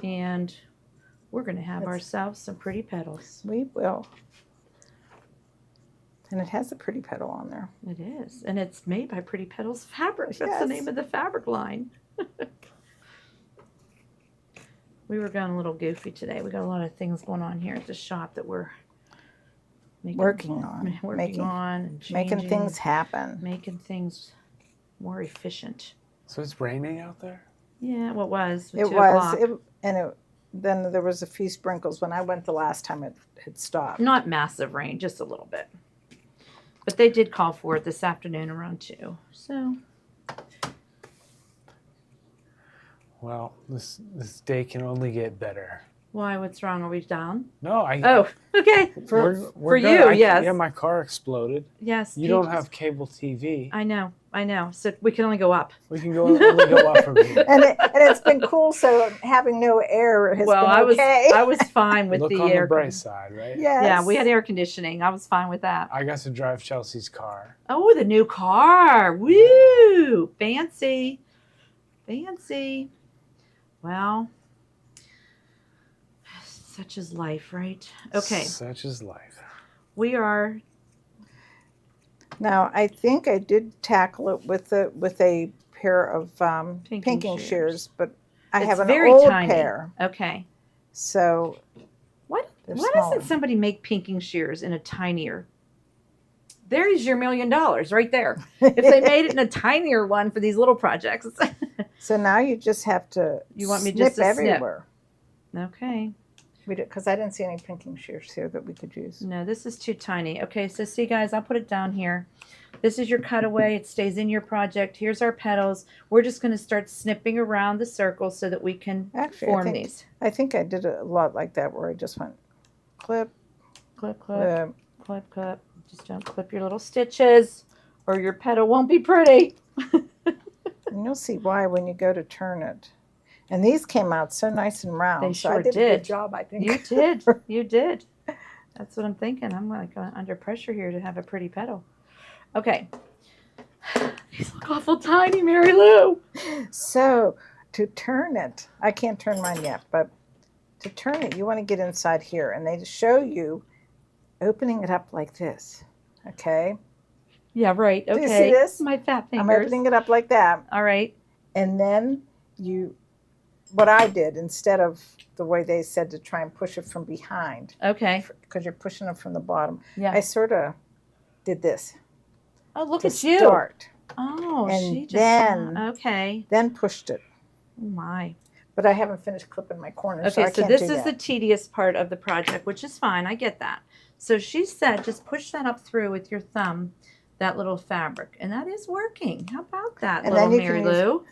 And we're going to have ourselves some pretty petals. We will. And it has a pretty petal on there. It is. And it's made by Pretty Petals Fabrics. That's the name of the fabric line. We were going a little goofy today. We got a lot of things going on here at the shop that we're working on and changing, making things happen. Making things more efficient. So it's raining out there? Yeah, well, it was. It was. Then there was a few sprinkles. When I went the last time, it had stopped. Not massive rain, just a little bit. But they did call for it this afternoon around 2. So. Well, this day can only get better. Why? What's wrong? Are we down? No, Oh, okay. We're for good. you, yes. Yeah, my car exploded. Yes. You don't have cable TV. I know. So we can only go up. We can only go up from here. And it's been cool, so having no air has been okay. I was fine with Look the on air. the bright side, right? Yes. Yeah, we had air conditioning. I was fine with that. I got to drive Chelsea's car. Oh, the new car. Woo! Fancy. Well, such is life, right? Okay. Such is life. We are. Now, I think I did tackle it with a pair of pinking shears, but I have an old pair. Okay. So why doesn't somebody make pinking shears in a tinier? There's your $1 million right there. If they made it in a tinier one for these little projects. So now you just have to snip everywhere. Okay. Because I didn't see any pinking shears here that we could use. No, this is too tiny. Okay, so see, guys, I'll put it down here. This is your cutaway. It stays in your project. Here's our petals. We're just going to start snipping around the circle so that we can form these. I think I did a lot like that where I just went clip, clip, clip, clip, clip. Just don't clip your little stitches or your petal won't be pretty. And you'll see why when you go to turn it. And these came out so nice and round. They so sure I did a good job, I think. You did. You did. That's what I'm thinking. I'm like under pressure here to have a pretty petal. Okay. These look awful tiny, Mary Lou. So to turn it, I can't turn mine yet, but to turn it, you want to get inside here. And they show you opening it up like this. Okay? Yeah, right. Okay. Do you see this? My fat fingers. I'm opening it up like that. All right. And then what I did, instead of the way they said to try and push it from behind. Okay. Because you're pushing it from the bottom. Yeah. I sort of did this. Oh, look at you. Start. Oh, and she just. Then, okay. Then pushed it. Oh, my. But I haven't finished clipping my corners. Okay, so I can't this do is that. the tedious part of the project, which is fine. I get that. So she said just push that up through with your thumb, that little fabric. And that is working. How about that, and little Mary Lou?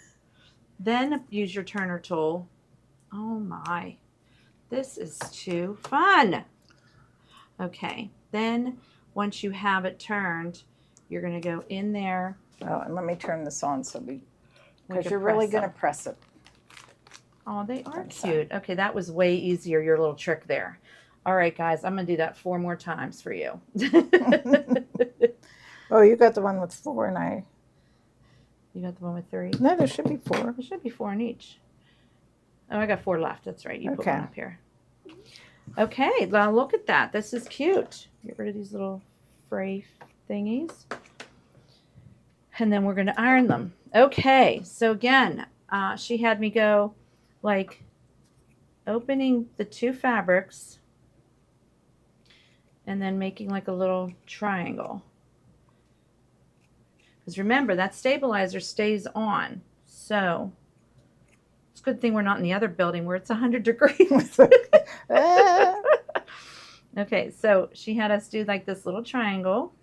Then use your turner tool. Oh my, this is too fun. Okay, then once you have it turned, you're going to go in there. Oh, and let me turn this on because you're really going to press it. Oh, they are cute. Okay, that was way easier, your little trick there. All right, guys, I'm going to do that 4 more times for you. Oh, you got the one with 4 and I... You got the one with 3? No, there should be 4. There should be 4 in each. Oh, I got 4 left. That's right. You put one up here. Okay, now look at that. This is cute. Get rid of these little fray thingies. And then we're going to iron them. Okay, so again, she had me go like opening the 2 fabrics and then making like a little triangle. Because remember, that stabilizer stays on. So it's a good thing we're not in the other building where it's 100 degrees. Okay, so she had us do like this little triangle.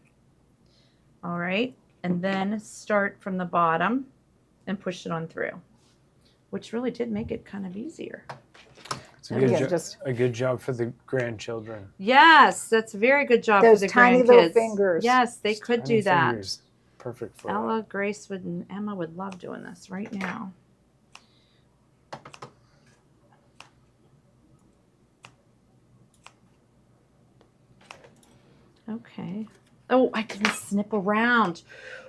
All right. And then start from the bottom and push it on through, which really did make it kind of easier. It's a good job for the grandchildren. Yes, that's a very good job for the grandkids. Those tiny little fingers. Yes, they could do that. Fingers. Perfect for Ella, Grace and Emma would love doing this right now. Okay. Oh, I didn't snip around.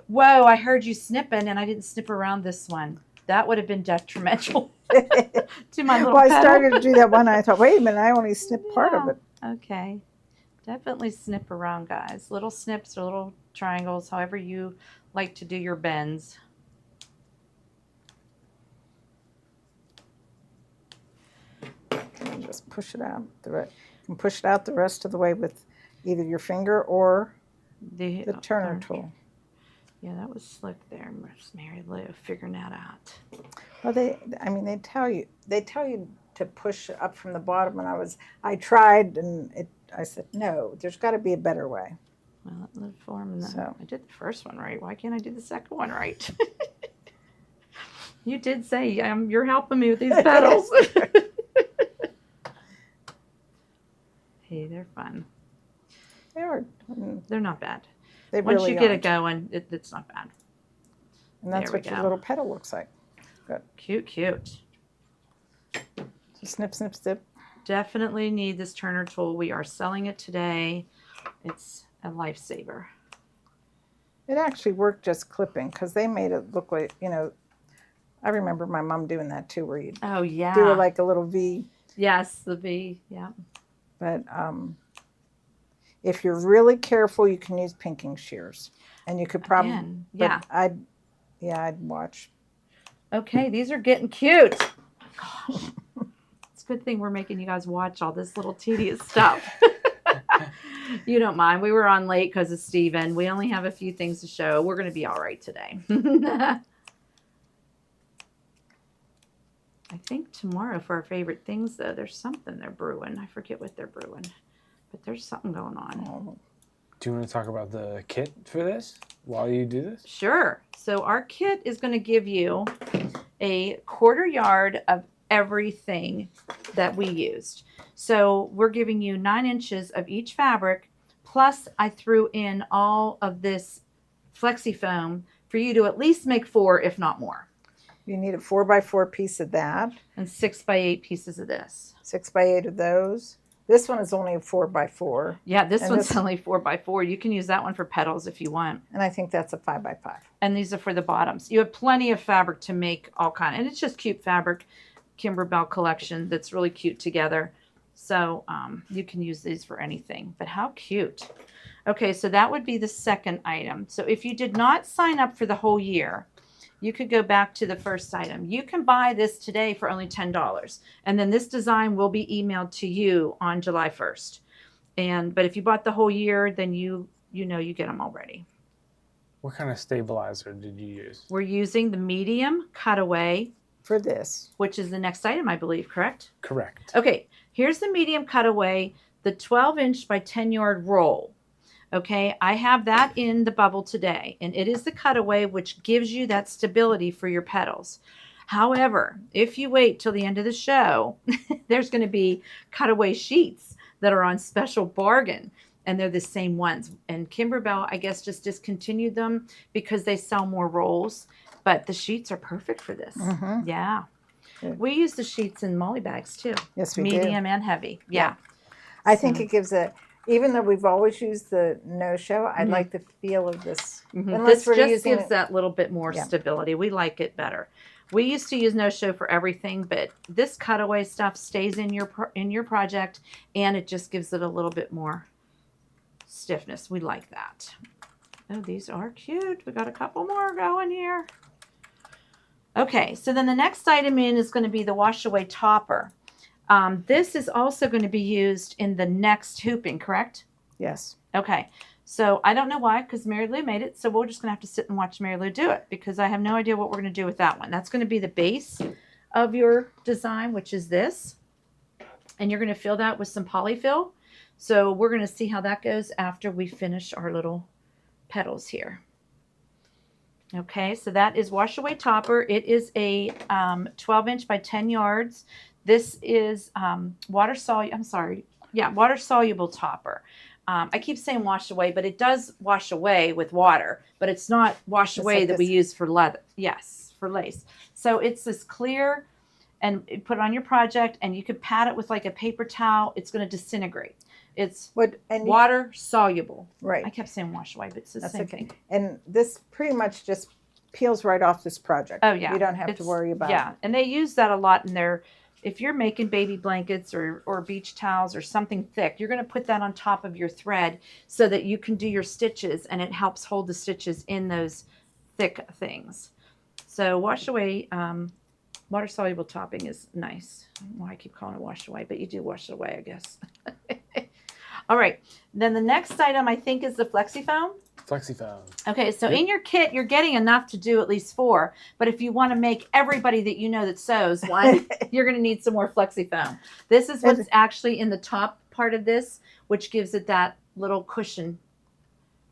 Whoa, I heard you snipping and I didn't snip around this one. That would have been detrimental to my little Well, I petal. started to do that one, and I thought, wait a minute, I only snipped part of Yeah. it. Okay. Definitely snip around, guys. Little snips or little triangles, however you like to do your bends. And just push it out. You can push it out the rest of the way with either your finger or the turner tool. Yeah, that was slick there, Miss Mary Lou, figuring that out. Well, they tell you to push up from the bottom, and I tried, and I said, no, there's got to be a better way. Well, it lived for him. So. I did the first one right. Why can't I do the second one right? You did say you're helping me with these petals. Hey, they're fun. They're not bad. They Once really you get aren't. it going, it's not bad. And that's There we what your go. little petal looks like. Good. Cute, cute. So snip, snip, snip. Definitely need this turner tool. We are selling it today. It's a lifesaver. It actually worked just clipping because they made it look like, I remember my mom doing that too, where you Oh, yeah. do like a little V. Yes, the V. Yeah. But if you're really careful, you can use pinking shears. And you could probably, Again, yeah. I'd watch. Okay, these are getting cute. Gosh. It's a good thing we're making you guys watch all this little tedious stuff. You don't mind. We were on late because of Steven. We only have a few things to show. We're going to be all right today. I think tomorrow for our favorite things, though, there's something they're brewing. I forget what they're brewing, but there's something going on. Oh. Do you want to talk about the kit for this while you do this? Sure. So our kit is going to give you a 1/4 yard of everything that we used. So we're giving you 9 inches of each fabric, plus I threw in all of this flexi foam for you to at least make 4, if not more. You need a 4x4 piece of that. And 6x8 pieces of this. 6x8 of those. This one is only a 4x4. Yeah, this And one's this- only 4x4. You can use that one for petals if you want. And I think that's a 5x5. And these are for the bottoms. You have plenty of fabric to make all kind. And it's just cute fabric. Kimberbell collection that's really cute together. So you can use these for anything. But how cute. Okay, so that would be the second item. So if you did not sign up for the whole year, you could go back to the first item. You can buy this today for only $10. And then this design will be emailed to you on July 1st. But if you bought the whole year, then you get them already. What kind of stabilizer did you use? We're using the medium cutaway, For this. which is the next item, I believe, correct? Correct. Okay, here's the medium cutaway, the 12-inch by 10-yard roll. Okay, I have that in the bubble today, and it is the cutaway which gives you that stability for your petals. However, if you wait till the end of the show, there's going to be cutaway sheets that are on special bargain, and they're the same ones. And Kimberbell, I guess, just discontinued them because they sell more rolls, but the sheets are perfect for this. Mm-hmm. Yeah. Good. We use the sheets in molly bags too. Yes, we do. Medium and heavy. Yeah. I think it gives even though we've always used the no-show, I like the feel of this. Unless This we're just using gives that little bit more stability. We like it better. We used to use no-show for everything, but this cutaway stuff stays in your project, and it just gives it a little bit more stiffness. We like that. Oh, these are cute. We got a couple more going here. Okay, so then the next item in is going to be the wash away topper. This is also going to be used in the next hooping, correct? Yes. Okay, so I don't know why, because Mary Lou made it, so we're just going to have to sit and watch Mary Lou do it, because I have no idea what we're going to do with that one. That's going to be the base of your design, which is this, and you're going to fill that with some polyfill. So we're going to see how that goes after we finish our little petals here. Okay, so that is wash away topper. It is a 12-inch by 10 yards. This is water soluble topper. I keep saying wash away, but it does wash away with water, but it's not wash away like that we this. use for leather. Yes, for lace. So it's this clear, and you put it on your project, and you could pat it with like a paper towel. It's going to disintegrate. It's water soluble. Right. I kept saying wash away, but it's the same thing. And this pretty much just peels right off this project. Oh yeah. You don't have to worry about Yeah, and they use that a lot in their, if you're making baby blankets or beach towels or something thick, you're going to put that on top of your thread so that you can do your stitches, and it helps hold the stitches in those thick things. So wash away, water soluble topping is nice. I don't know why I keep calling it wash away, but you do wash it away, I guess. All right, then the next item I think is the Flexi Foam. Flexi Foam. Okay, so in your kit, you're getting enough to do at least 4. But if you want to make everybody that you know that sews one, you're going to need some more Flexi Foam. This is what's actually in the top part of this, which gives it that little cushion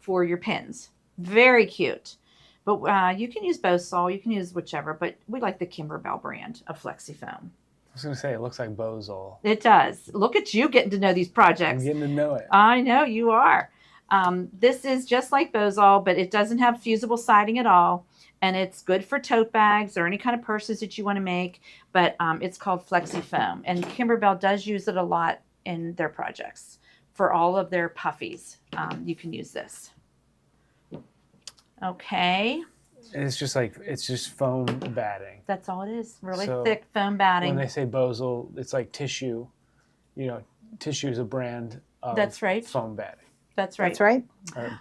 for your pins. Very cute. But you can use Bosal, you can use whichever, but we like the Kimberbell brand of Flexi Foam. I was going to say, it looks like Bosal. It does. Look at you getting to know these projects. I'm getting to know it. I know you are. This is just like Bosal, but it doesn't have fusible siding at all. And it's good for tote bags or any kind of purses that you want to make. But it's called Flexi Foam. And Kimberbell does use it a lot in their projects. For all of their puffies, you can use this. Okay. And it's just foam batting. That's all it is. Really So thick foam batting. When they say Bosal, it's like tissue. You know, tissue is a brand of That's right. foam batting. That's right. That's right.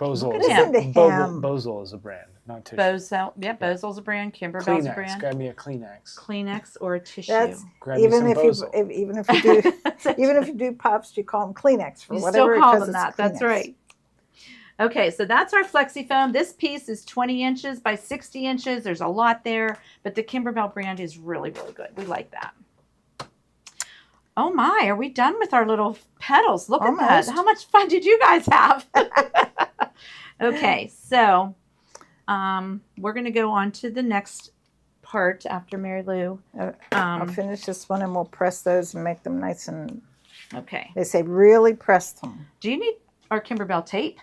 Bosal Listen to him. Bosal is a brand, not tissue. Bosal, yeah, Bosal's a brand. Kimberbell's a Kleenex. brand. Grab me a Kleenex. Kleenex or a tissue. That's Grab me even some if Bosal. even if you do even if you do puffs, you call them Kleenex for You whatever. still call because them it's that. That's Kleenex. right. Okay, so that's our Flexi Foam. This piece is 20 inches by 60 inches. There's a lot there, but the Kimberbell brand is really, really good. We like that. Oh my, are we done with our little petals? Look at that. How much fun did you guys have? Okay, so we're going to go on to the next part after Mary Lou. I'll finish this one and we'll press those and make them nice and, Okay. they say really press them. Do you need our Kimberbell tape?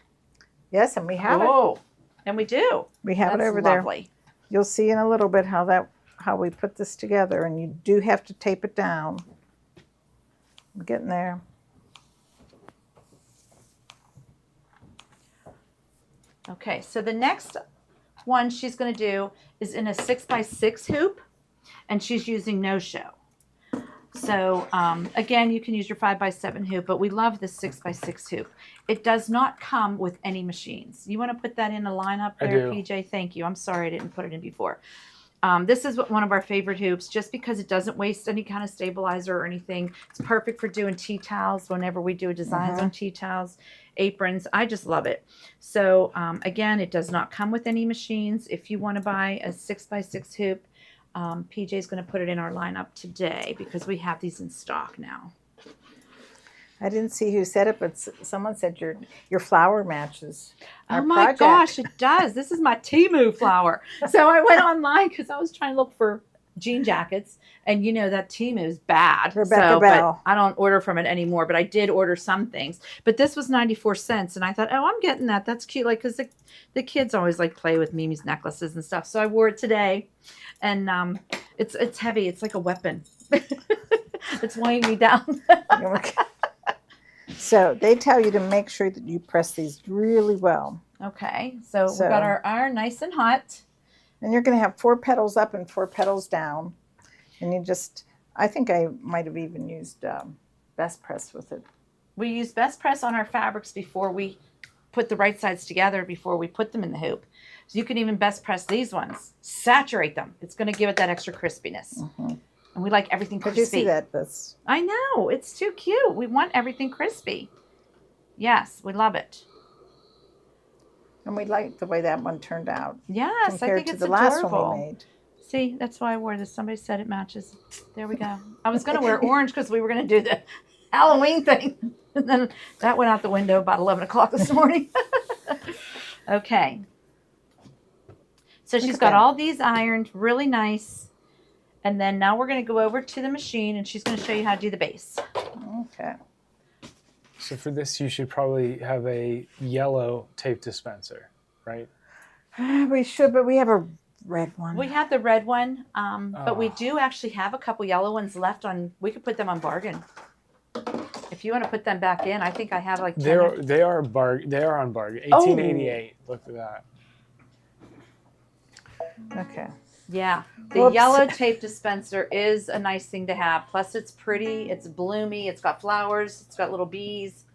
Yes, and we have it. Oh, and we do. We have That's it over lovely. there. You'll see in a little bit how we put this together, and you do have to tape it down. I'm getting there. Okay, so the next one she's going to do is in a 6x6 hoop, and she's using no-show. So again, you can use your 5x7 hoop, but we love this 6x6 hoop. It does not come with any machines. You want to put that in a lineup there, PJ? Thank you. I'm sorry I didn't put it in before. This is one of our favorite hoops just because it doesn't waste any kind of stabilizer or anything. It's perfect for doing tea towels whenever we do designs on tea towels, aprons. I just love it. So again, it does not come with any machines. If you want to buy a 6x6 hoop, PJ is going to put it in our lineup today because we have these in stock now. I didn't see who said it, but someone said your flower matches our Oh my project. gosh, it does. This is my Temu flower. So I went online because I was trying to look for jean jackets, and you know that Temu is bad. Rebecca Bell. But I don't order from it anymore, but I did order some things. But this was 94 cents, and I thought, oh, I'm getting that. That's cute. Like, because the kids always like play with Mimi's necklaces and stuff. So I wore it today, and it's heavy. It's like a weapon. It's weighing me down. So they tell you to make sure that you press these really well. Okay, so we've got our iron nice and hot. And you're going to have 4 petals up and 4 petals down. And you just, I think I might have even used Best Press with it. We use Best Press on our fabrics before we put the right sides together, before we put them in the hoop. So you can even Best Press these ones. Saturate them. It's going to give it that extra crispiness. Mm-hmm. And we like everything crispy. Did you see that? I know. It's too cute. We want everything crispy. Yes, we love it. And we like the way that one turned out. Yes, I think it's the adorable. last one we made. See, that's why I wore this. Somebody said it matches. There we go. I was going to wear orange because we were going to do the Halloween thing. And then that went out the window about 11 o'clock this morning. Okay. So she's got all these ironed really nice. And then now we're going to go over to the machine, and she's going to show you how to do the base. Okay. So for this, you should probably have a yellow tape dispenser, right? We should, but we have a red one. We have the red one, but we do actually have a couple yellow ones left on. We could put them on bargain. If you want to put them back in, I think I have like 10. They are on bargain. $18.88. Look at that. Okay. Yeah, the Whoops. yellow tape dispenser is a nice thing to have. Plus, it's pretty, it's bloomy, it's got flowers, it's got little bees.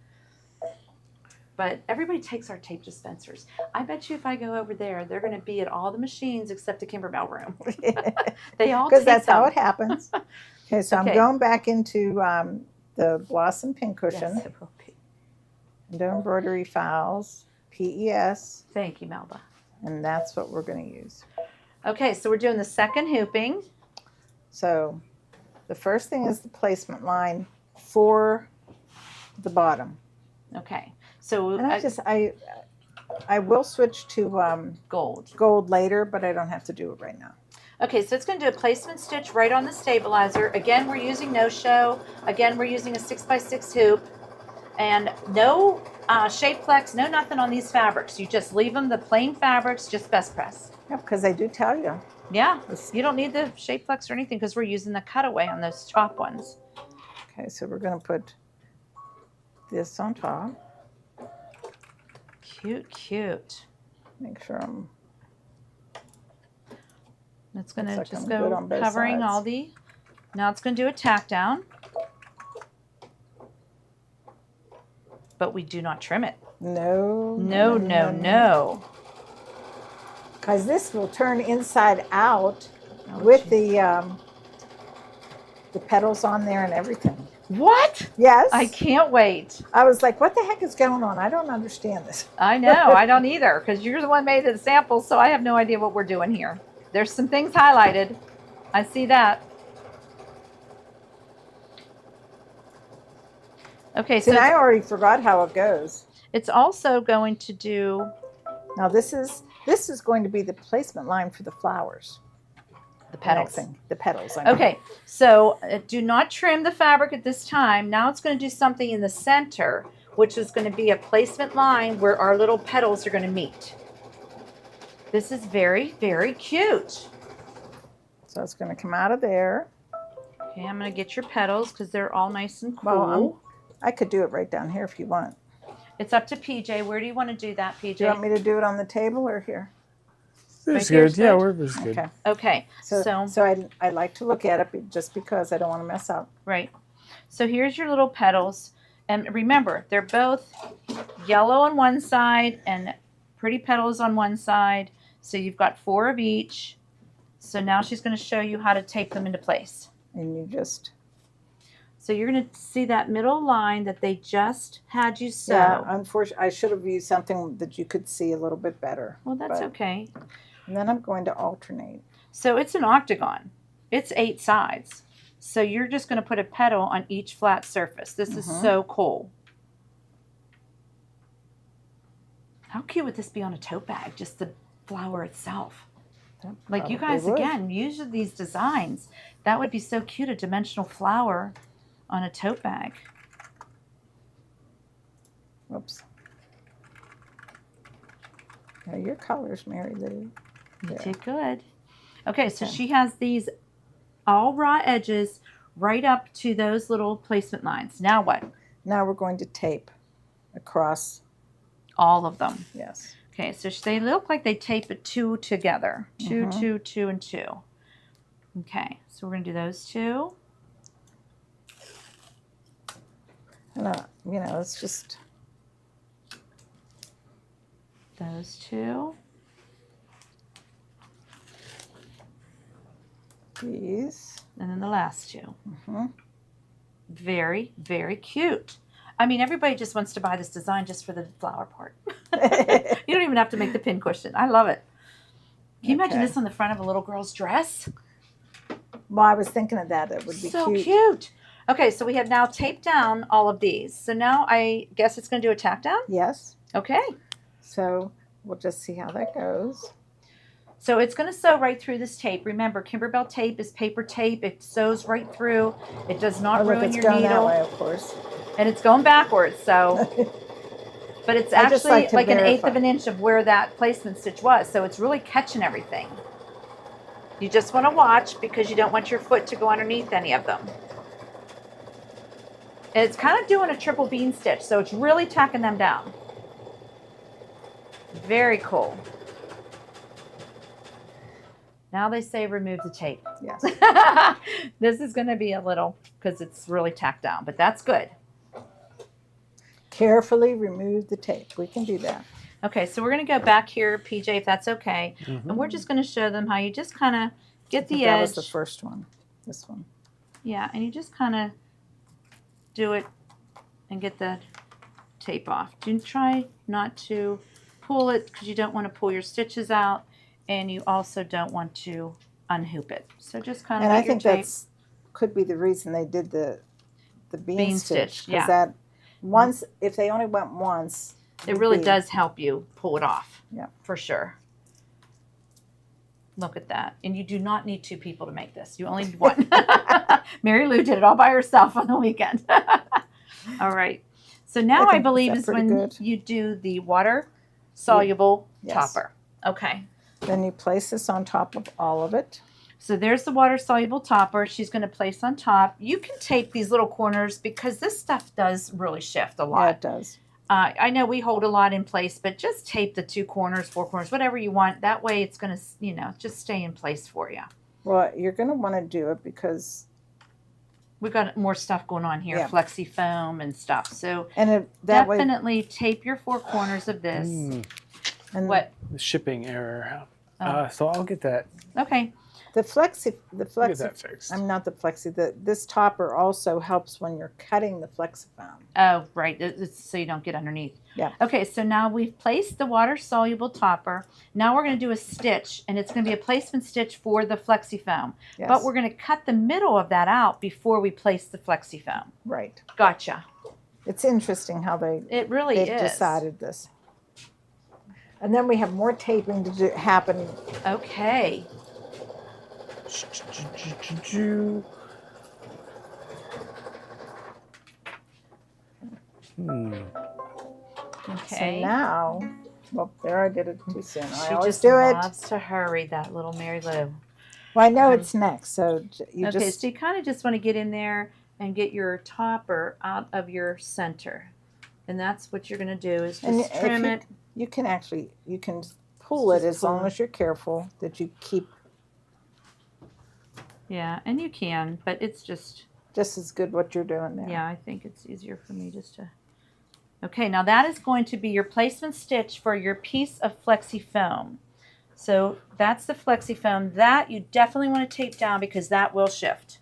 But everybody takes our tape dispensers. I bet you if I go over there, they're going to be at all the machines except the Kimberbell room. They all Because take that's how them. it happens. Okay, so Okay. I'm going back into the Blossom Pincushion. Yes, it will be. Window embroidery files, PES, Thank you, Melba. and that's what we're going to use. Okay, so we're doing the second hooping. So the first thing is the placement line for the bottom. Okay, so And I will switch to gold later, but I don't have to do it right now. Okay, so it's going to do a placement stitch right on the stabilizer. Again, we're using no-show. Again, we're using a 6x6 hoop. And no shape flex, no nothing on these fabrics. You just leave them the plain fabrics, just best press. Yep, because I do tell you. Yeah, you don't need the shape flex or anything because we're using the cutaway on those top ones. Okay, so we're going to put this on top. Cute, cute. Make sure I'm... It's going to like just I'm go good on both covering sides. all the... Now it's going to do a tack down. But we do not trim it. No. No. Because this will turn inside out with the petals on there and everything. What? Yes. I can't wait. I was like, what the heck is going on? I don't understand this. I know. I don't either because you're the one made the samples, so I have no idea what we're doing here. There's some things highlighted. I see that. Okay, so I already forgot how it goes. It's also going to do... Now this is going to be the placement line for the flowers. The petals. The petals. I mean. Okay, so do not trim the fabric at this time. Now it's going to do something in the center, which is going to be a placement line where our little petals are going to meet. This is very, very cute. So it's going to come out of there. Okay, I'm going to get your petals because they're all nice and cool. Well, I could do it right down here if you want. It's up to PJ. Where do you want to do that, PJ? Do you want me to do it on the table or here? It's Right good. Yeah, wherever's good. Okay. Okay, So I like to look at it just because I don't want to mess up. right. So here's your little petals. And remember, they're both yellow on one side and pretty petals on one side. So you've got 4 of each. So now she's going to show you how to tape them into place. And you just... So you're going to see that middle line that they just had you sew. Yeah, unfortunately, I should have used something that you could see a little bit better. Well, that's okay. And then I'm going to alternate. So it's an octagon. It's 8 sides. So you're just going to put a petal on each flat surface. This is so cool. How cute would this be on a tote bag? Just the flower itself. Like you guys, again, use these designs. That would be so cute, a dimensional flower on a tote bag. Whoops. Now your colors, Mary Lou. You did good. Okay, so she has these all raw edges right up to those little placement lines. Now what? Now we're going to tape across. All of them. Yes. Okay, so they look like they tape it 2 together. 2, 2, 2, and 2. Okay, so we're going to do those 2. It's just... Those 2. These. And then the last 2. Very, very cute. I mean, everybody just wants to buy this design just for the flower part. You don't even have to make the pin cushion. I love it. Can you imagine this on the front of a little girl's dress? Well, I was thinking of that. It would be so cute. Okay, so we have now taped down all of these. So now I guess it's going to do a tack down? Yes. Okay. So we'll just see how that goes. So it's going to sew right through this tape. Remember, Kimberbell tape is paper tape. It sews right through. It does not ruin your needle. That way, of course. And it's going backwards, so... But it's actually like an 1/8 of an inch of where that placement stitch was. So it's really catching everything. You just want to watch because you don't want your foot to go underneath any of them. And it's kind of doing a triple bean stitch, so it's really tacking them down. Very cool. Now they say remove the tape. Yes. This is going to be a little, because it's really tacked down, but that's good. Carefully remove the tape. We can do that. Okay, so we're going to go back here, PJ, if that's okay. Mm-hmm. And we're just going to show them how you just kind of get the That edge. was the first one. This one. Yeah, and you just kind of do it and get the tape off. Do try not to pull it because you don't want to pull your stitches out, and you also don't want to unhoop it. So just kind of And let I your think tape. that's could be the reason they did the bean stitch, yeah. because that once, if they only went once, It really does help you pull it off. Yeah. For sure. Look at that. And you do not need 2 people to make this. You only need 1. Mary Lou did it all by herself on the weekend. All right. So now I believe is when good? you do the water soluble Yes. topper. Okay. Then you place this on top of all of it. So there's the water soluble topper she's going to place on top. You can tape these little corners because this stuff does really shift a lot. Yeah, it does. I know we hold a lot in place, but just tape the 2 corners, 4 corners, whatever you want. That way it's going to, just stay in place for you. Well, you're going to want to do it because We've got more stuff going on here, Yeah. flexi foam and stuff. So that way, definitely tape your 4 corners of this. and What? The shipping error. Oh. So I'll get that. Okay. the flexi, I'll get that fixed. I'm not the flexi. This topper also helps when you're cutting the flexi foam. Oh, right. It's so you don't get underneath. Yeah. Okay, so now we've placed the water-soluble topper. Now we're going to do a stitch, and it's going to be a placement stitch for the flexi foam. Yes. But we're going to cut the middle of that out before we place the flexi foam. Right. Gotcha. It's interesting how It really they've is. decided this. And then we have more taping to happen. Okay. Okay. So now, well, there I did it too soon. I She always just do it. loves to hurry, that little Mary Lou. Well, I know it's next, so you Okay, just so you kind of just want to get in there and get your topper out of your center. And that's what you're going to do is and just if trim you, it. You can actually pull it Just as pull long it. as you're careful that you keep Yeah, and you can, but it's just, just as good what you're doing there. yeah, I think it's easier for me just to. Okay, now that is going to be your placement stitch for your piece of flexi foam. So that's the flexi foam. That you definitely want to tape down because that will shift.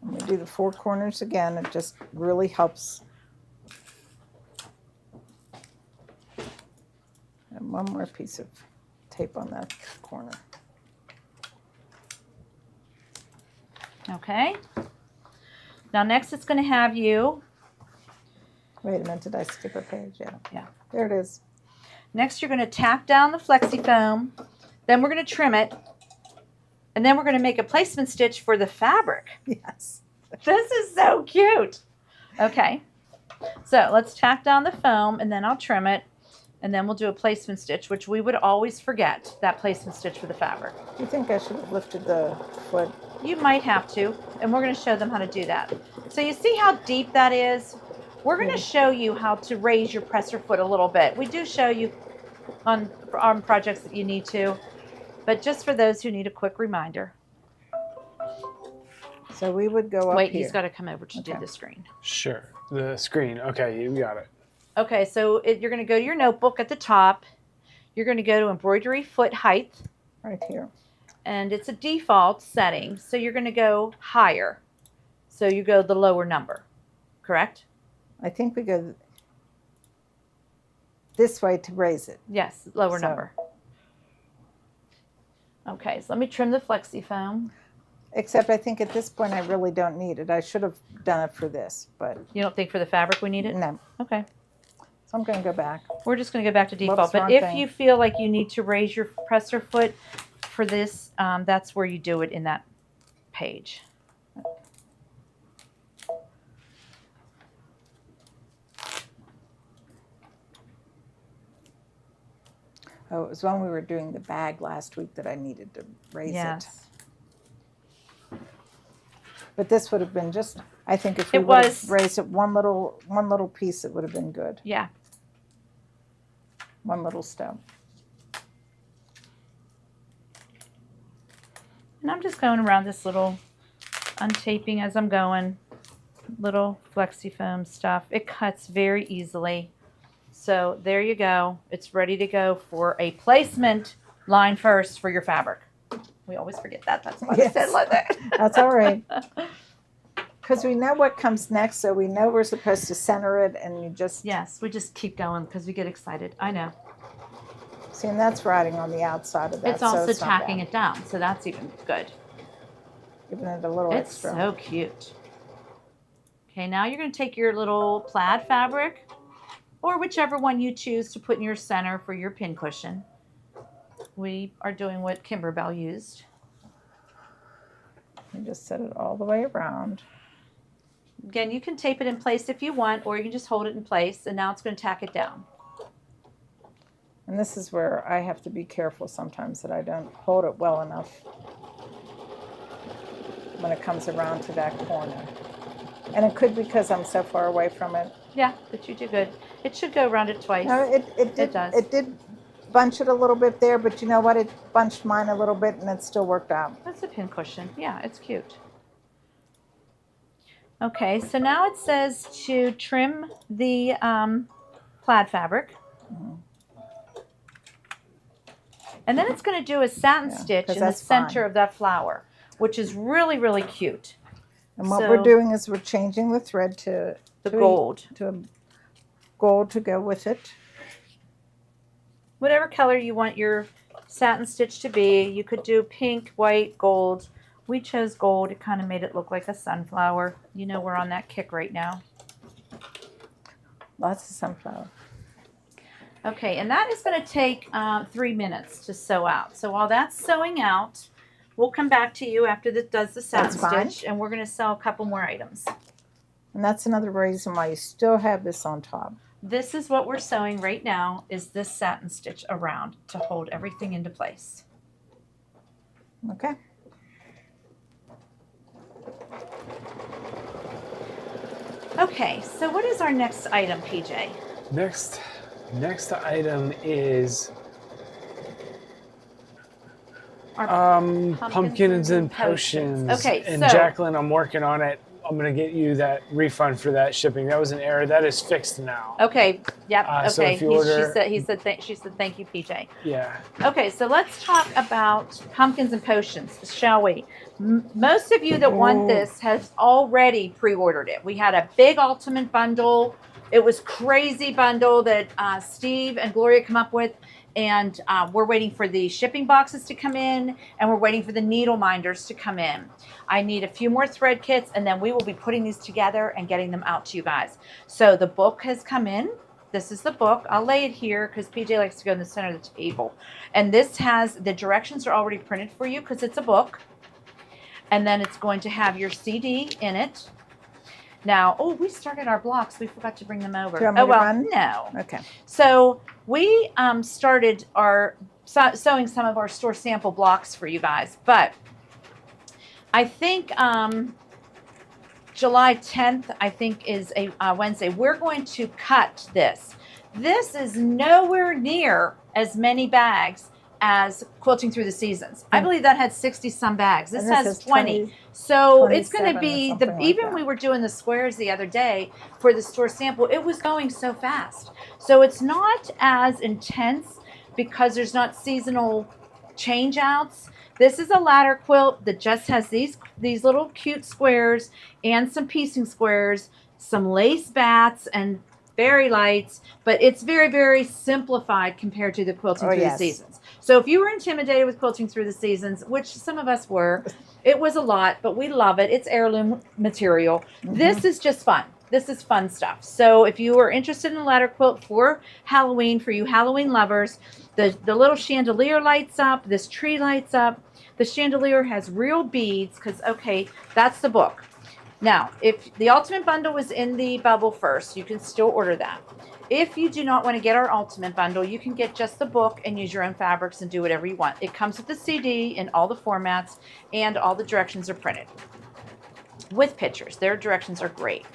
When we do the 4 corners again, it just really helps. And one more piece of tape on that corner. Okay. Now next it's going to have you, Wait a minute, did I skip a page? Yeah. There it is. next you're going to tack down the flexi foam, then we're going to trim it, and then we're going to make a placement stitch for the fabric. Yes. This is so cute. Okay, so let's tack down the foam and then I'll trim it and then we'll do a placement stitch, which we would always forget, that placement stitch for the fabric. You think I should have lifted the foot? You might have to, and we're going to show them how to do that. So you see how deep that is? We're going to show you how to raise your presser foot a little bit. We do show you on projects that you need to, but just for those who need a quick reminder. So we would go up Wait, here. he's got to come over to do Okay. the screen. Sure. The screen. Okay, you got it. Okay, so you're going to go to your notebook at the top. You're going to go to embroidery foot height, Right here. and it's a default setting. So you're going to go higher. So you go the lower number, correct? I think we go this way to raise it. Yes, lower So- number. Okay, so let me trim the flexi foam. Except I think at this point I really don't need it. I should have done it for this, but You don't think for the fabric we need it? no. Okay. So I'm going to go back. We're just going to go back to default. Whoops, But wrong if thing. you feel like you need to raise your presser foot for this, that's where you do it in that page. Oh, it was when we were doing the bag last week that I needed to raise it. Yes. But this would have been just, I think if we It would was- have raised it one little piece, it would have been good. Yeah. One little step. And I'm just going around this little untaping as I'm going. Little flexi foam stuff. It cuts very easily. So there you go. It's ready to go for a placement line first for your fabric. We always forget that. That's why I said like that. That's all right. Because we know what comes next, so we know we're supposed to center it, and you just Yes, we just keep going because we get excited. I know. see, and that's riding on the outside of that. It's also it's not tacking bad. it down, so that's even good. Giving it a little It's extra. so cute. Okay, now you're going to take your little plaid fabric, or whichever one you choose to put in your center for your pin cushion. We are doing what Kimberbell used. You just set it all the way around. Again, you can tape it in place if you want, or you can just hold it in place, and now it's going to tack it down. And this is where I have to be careful sometimes that I don't hold it well enough when it comes around to that corner. And it could be because I'm so far away from it. Yeah, but you do good. It should go around it twice. No, it did. does. It did bunch it a little bit there, but you know what? It bunched mine a little bit, and it still worked out. That's a pin cushion. Yeah, it's cute. Okay, so now it says to trim the plaid fabric. And then it's going to do a satin Yeah, stitch 'cause in the that's center fine. of that flower, which is really, really cute. And what So- we're doing is we're changing the thread to The to a- gold. to a gold to go with it. Whatever color you want your satin stitch to be. You could do pink, white, gold. We chose gold. It kind of made it look like a sunflower. You know we're on that kick right now. Lots of sunflower. Okay, and that is going to take 3 minutes to sew out. So while that's sewing out, we'll come back to you after that does the satin That's fine. stitch, and we're going to sew a couple more items. And that's another reason why you still have this on top. This is what we're sewing right now, is this satin stitch around to hold everything into place. Okay. Okay, so what is our next item, PJ? Next item is Our pumpkins and potions. Okay, and so- Jacqueline, I'm working on it. I'm gonna get you that refund for that shipping. That was an error. That is fixed now. Okay, yep, So okay. if you order- She said thank you, PJ. Yeah. Okay, so let's talk about pumpkins and potions, shall we? Most of you that want this has already pre-ordered it. We had a big ultimate bundle. It was crazy bundle that Steve and Gloria come up with, and we're waiting for the shipping boxes to come in, and we're waiting for the needle minders to come in. I need a few more thread kits, and then we will be putting these together and getting them out to you guys. So the book has come in. This is the book. I'll lay it here because PJ likes to go in the center of the table. And this has, the directions are already printed for you because it's a book. And then it's going to have your CD in it. Now, oh, we started our blocks. We forgot to bring them over. Do you want me Oh, to well, run? no. Okay. So we started our sewing some of our store sample blocks for you guys. But I think July 10th, I think, is a Wednesday. We're going to cut this. This is nowhere near as many bags as Quilting Through the Seasons. I believe that had 60 some bags. This And has 20. So it's going to 27 or be something like even that. we were doing the squares the other day for the store sample. It was going so fast. So it's not as intense because there's not seasonal change outs. This is a ladder quilt that just has these little cute squares and some piecing squares, some lace bats and fairy lights, but it's very, very simplified compared to the Quilting Through yes. the Seasons. So if you were intimidated with Quilting Through the Seasons, which some of us were, it was a lot, but we love it. It's heirloom material. This is just fun. This is fun stuff. So if you are interested in a ladder quilt for Halloween, for you Halloween lovers, the little chandelier lights up, this tree lights up. The chandelier has real beads because, okay, that's the book. Now, if the Ultimate Bundle was in the bubble first, you can still order that. If you do not want to get our Ultimate Bundle, you can get just the book and use your own fabrics and do whatever you want. It comes with the CD in all the formats, and all the directions are printed. with pictures. Their directions are great.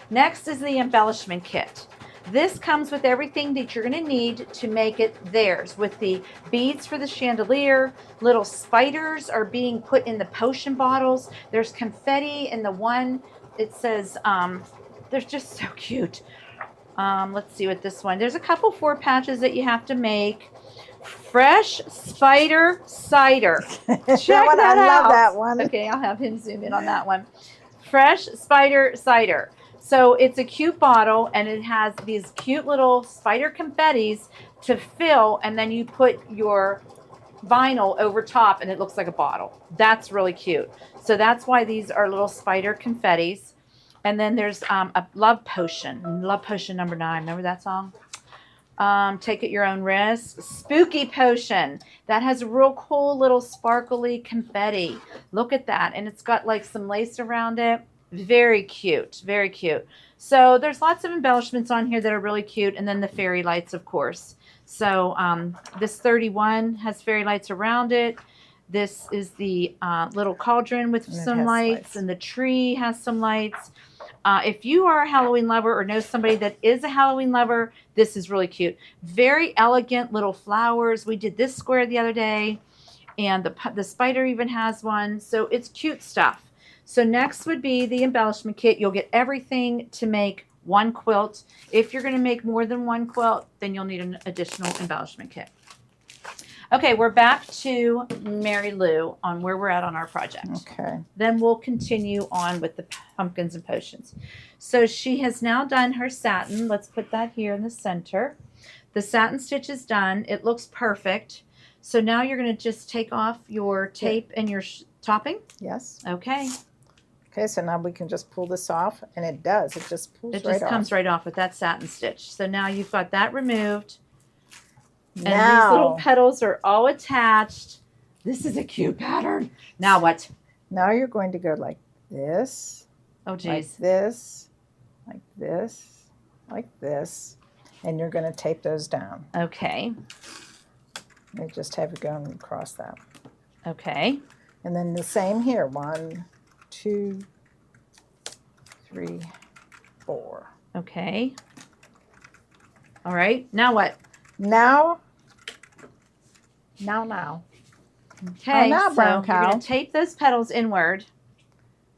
Next is the embellishment kit. This comes with everything that you're going to need to make it theirs, with the beads for the chandelier. Little spiders are being put in the potion bottles. There's confetti in the one. It says, they're just so cute. Let's see what this one. There's a couple 4 patches that you have to make. Fresh spider cider. Check that I out. love that one. Okay, I'll have him zoom in on that one. Fresh spider cider. So it's a cute bottle, and it has these cute little spider confettis to fill, and then you put your vinyl over top, and it looks like a bottle. That's really cute. So that's why these are little spider confettis. And then there's a love potion. Love potion number 9. Remember that song? Take at your own risk. Spooky potion. That has a real cool little sparkly confetti. Look at that. And it's got like some lace around it. Very cute. Very cute. So there's lots of embellishments on here that are really cute. And then the fairy lights, of course. So this 31 has fairy lights around it. This is the little cauldron with some lights. And the tree has some lights. If you are a Halloween lover or know somebody that is a Halloween lover, this is really cute. Very elegant little flowers. We did this square the other day, and the spider even has one. So it's cute stuff. So next would be the embellishment kit. You'll get everything to make one quilt. If you're going to make more than one quilt, then you'll need an additional embellishment kit. Okay, we're back to Mary Lou on where we're at on our project. Okay. Then we'll continue on with the pumpkins and potions. So she has now done her satin. Let's put that here in the center. The satin stitch is done. It looks perfect. So now you're going to just take off your tape and your topping. Yes. Okay. Okay, so now we can just pull this off, and it does. It just pulls right off. It just comes right off with that satin stitch. So now you've got that removed. And now, these little petals are all attached. This is a cute pattern. Now what? Now you're going to go like this. Oh, geez. Like this, like this, like this. And you're going to tape those down. Okay. You just have it going across that. Okay. And then the same here. 1, 2, 3, 4. Okay. All right. Now what? Now. Okay. now, So brown you're cow. going to tape those petals inward.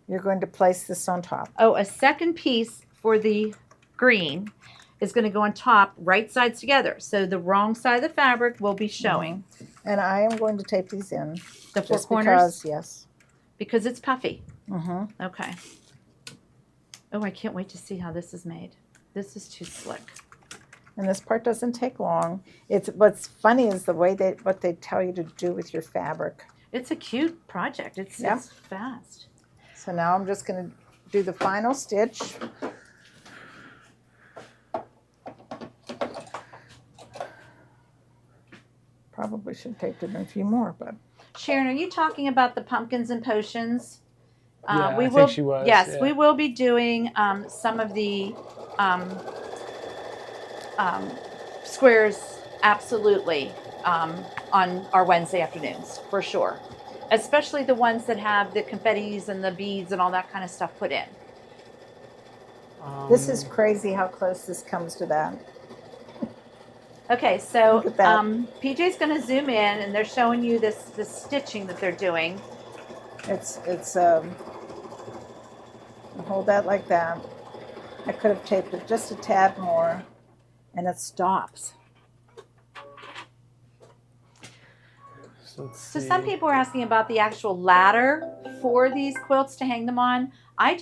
You're going to place this on top. Oh, a second piece for the green is going to go on top, right sides together. So the wrong side of the fabric will be showing. And I am going to tape these in. The 4 just corners? because, yes. Because it's puffy. Mm-hmm. Okay. Oh, I can't wait to see how this is made. This is too slick. And this part doesn't take long. It's what's funny is the way what they tell you to do with your fabric. It's a cute project. It's fast. So now I'm just going to do the final stitch. Probably should have taped it in a few more, but Sharon, are you talking about the pumpkins and potions? Yeah, we I will, think she was. Yes, yeah. we will be doing some of the squares, absolutely, on our Wednesday afternoons, for sure. Especially the ones that have the confettis and the beads and all that kind of stuff put in. this is crazy how close this comes to that. Okay, so Look at that. PJ's going to zoom in, and they're showing you this stitching that they're doing. It's hold that like that. I could have taped it just a tad more, and it stops. Let's So see. some people are asking about the actual ladder for these quilts to hang them on. I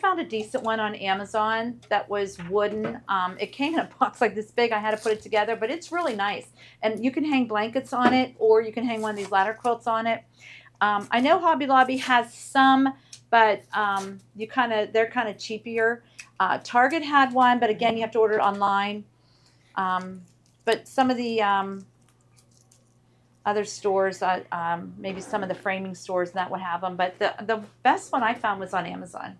found a decent one on Amazon that was wooden. It came in a box like this big. I had to put it together, but it's really nice. And you can hang blankets on it, or you can hang one of these ladder quilts on it. I know Hobby Lobby has some, but they're kind of cheaper. Target had one, but again, you have to order it online. But some of the other stores, maybe some of the framing stores that would have them, but the best one I found was on Amazon.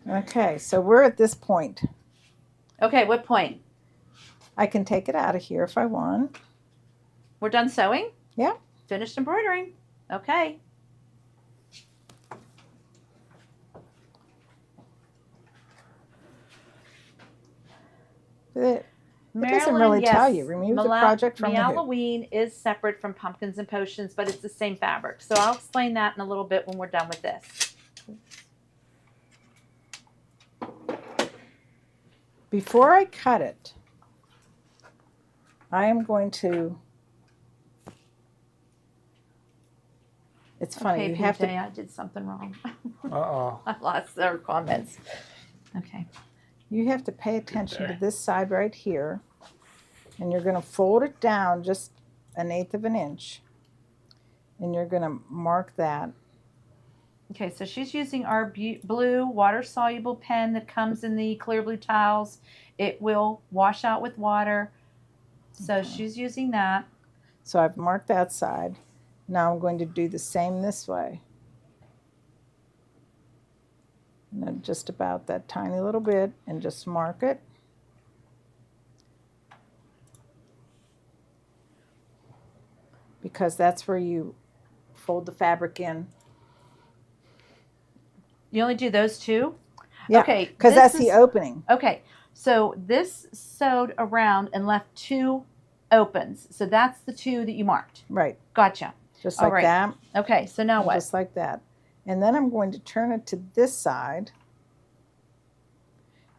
Okay, so we're at this point. Okay, what point? I can take it out of here if I want. We're done sewing? Yeah. Finished embroidering. Okay. It Marilyn, doesn't really yes, tell you. Remove the project from the hoop. Halloween is separate from Pumpkins and Potions, but it's the same fabric. So I'll explain that in a little bit when we're done with this. Before I cut it, I am going to. It's funny. Okay, You have to. PJ, I did something wrong. Uh-oh. I lost their comments. Okay. You have to pay attention to this side right here, and you're going to fold it down just 1/8 of an inch, and you're going to mark that. Okay, so she's using our blue water-soluble pen that comes in the clear blue tiles. It will wash out with water. So she's using that. So I've marked that side. Now I'm going to do the same this way. And then just about that tiny little bit, and just mark it. Because that's where you fold the fabric in. You only do those two? Yeah, Okay. because that's the opening. Okay, so this sewed around and left 2 opens. So that's the 2 that you marked. Right. Gotcha. Just All like right. that. Okay, so now what? Just like that. And then I'm going to turn it to this side.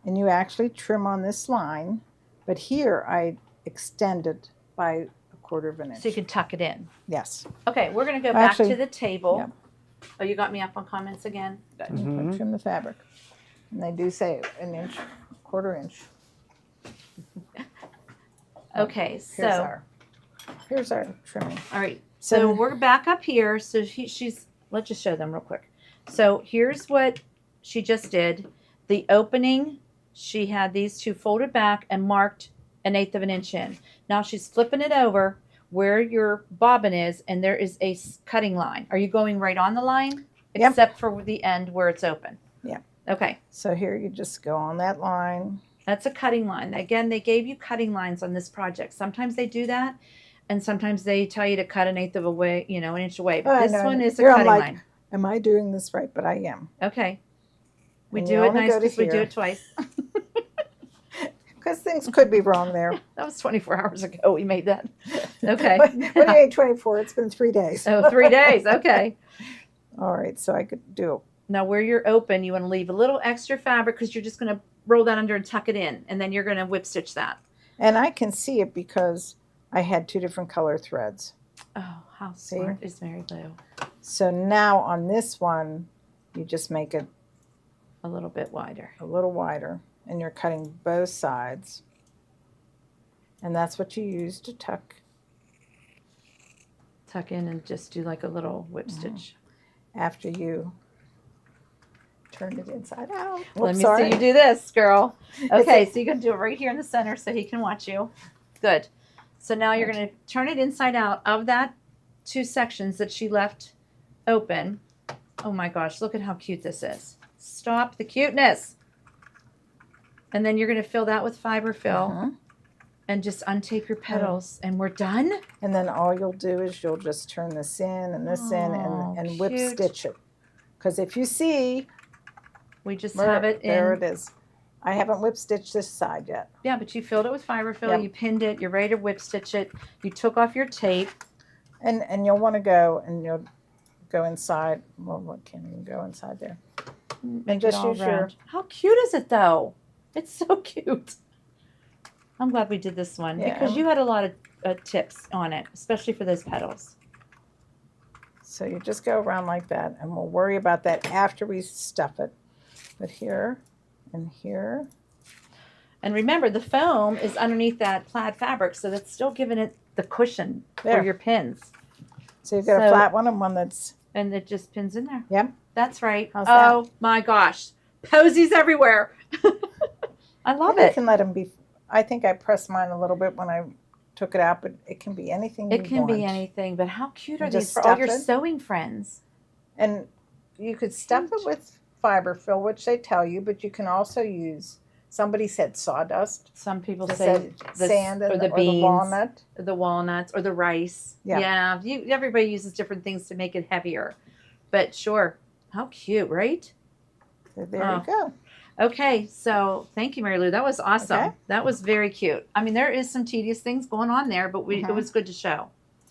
And you actually trim on this line. But here I extend it by 1/4 of an inch. So you can tuck it in. Yes. Okay, we're going to go back Actually, to the table. yeah. Oh, you got me up on comments again? Good. Mhm. Trim the fabric. And they do say 1 inch, 1/4 inch. Okay, Here's so, here's our trimming. all right. So So- we're back up here. So she's, let's just show them real quick. So here's what she just did. The opening, she had these 2 folded back and marked 1/8 of an inch in. Now she's flipping it over where your bobbin is, and there is a cutting line. Are you going right on the line? Yep. Except for the end where it's open. Yeah. Okay. So here you just go on that line. That's a cutting line. Again, they gave you cutting lines on this project. Sometimes they do that, and sometimes they tell you to cut 1/8 of an inch away. But I this know. one is a Here I'm cutting like- line. Am I doing this right? But I am. Okay. We And do you it only nice go to because we do here. it twice. Because things could be wrong there. That was 24 hours ago we made that. Okay. What do you mean 24? It's been 3 days. Oh, 3 days. Okay. All right, so I could do. Now where you're open, you want to leave a little extra fabric because you're just going to roll that under and tuck it in. And then you're going to whip stitch that. And I can see it because I had 2 different color threads. Oh, how See? smart is Mary Lou. So now on this one, you just make it A little bit wider. a little wider. And you're cutting both sides. And that's what you use to tuck. Tuck in and just do like a little whip stitch. After you turn it inside out. Let Whoops, me sorry. see you do this, girl. It's Okay, a- so you're going to do it right here in the center so he can watch you. Good. So now you're going to turn it inside out of that 2 sections that she left open. Oh my gosh, look at how cute this is. Stop the cuteness. And then you're going to fill that with fiber fill Mhm. and just untape your petals and we're done. And then all you'll do is you'll just turn this in and this in Oh, and whip cute. stitch it. Because if you see, We just have it in. there it is. I haven't whip stitched this side yet. Yeah, but you filled it with fiber fill. Yep. You pinned it. You're ready to whip stitch it. You took off your tape. And you'll want to go and you'll go inside. Well, what can't even go inside there? Make just it all use your- round. How cute is it though? It's so cute. I'm glad we did this one Yeah. because you had a lot of tips on it, especially for those petals. So you just go around like that, and we'll worry about that after we stuff it. But here and here. And remember, the foam is underneath that plaid fabric, so that's still giving it the cushion There. for your pins. So you've got a So- flat one and one that's, And it just pins in there. Yep. That's right. How's that? Oh my gosh. Posies everywhere. I love you it. can let them be. I think I pressed mine a little bit when I took it out, but it can be anything you It can be want. anything, but how cute are And these just for all stuff your it. sewing friends? And you could stuff it with fiber fill, which they tell you, but you can also use, somebody said sawdust. Some people They say said the sand or and the or beans, the walnut. the walnuts, or the rice. Yeah. Everybody uses different things to make it heavier. But sure, how cute, right? So there Oh. you go. Okay, so thank you, Mary Lou. That was awesome. Okay. That was very cute. I mean, there is some tedious things going on there, but it was good to show.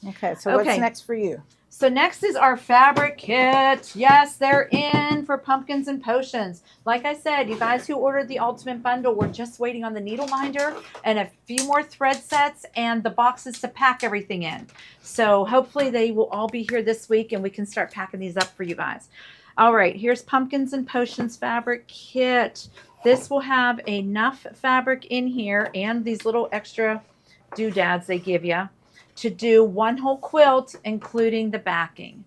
Okay, so what's next for you? So next is our fabric kit. Yes, they're in for pumpkins and potions. Like I said, you guys who ordered the ultimate bundle, we're just waiting on the needle minder and a few more thread sets and the boxes to pack everything in. So hopefully they will all be here this week and we can start packing these up for you guys. All right, here's pumpkins and potions fabric kit. This will have enough fabric in here and these little extra doodads they give you to do one whole quilt, including the backing.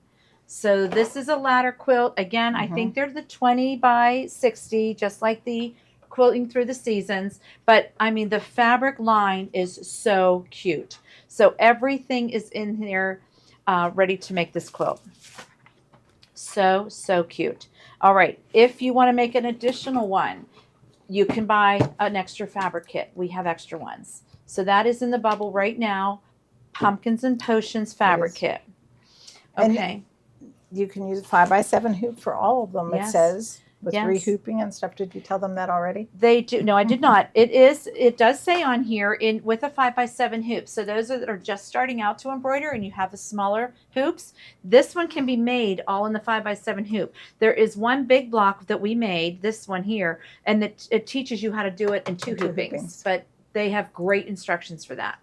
So this is a ladder quilt. Again, I think they're the 20 by 60, just like the quilting through the seasons. But I mean, the fabric line is so cute. So everything is in here ready to make this quilt. So, so cute. All right. If you want to make an additional one, you can buy an extra fabric kit. We have extra ones. So that is in the bubble right now. Pumpkins and Potions fabric kit. Okay. And you can use 5x7 hoop for all of them. It says with rehooping and stuff. Did you tell them that already? They do. No, I did not. It does say on here with a 5x7 hoop. So those that are just starting out to embroider and you have the smaller hoops, this one can be made all in the 5x7 hoop. There is one big block that we made, this one here, and it teaches you how to do it in two hoopings. But they have great instructions for that.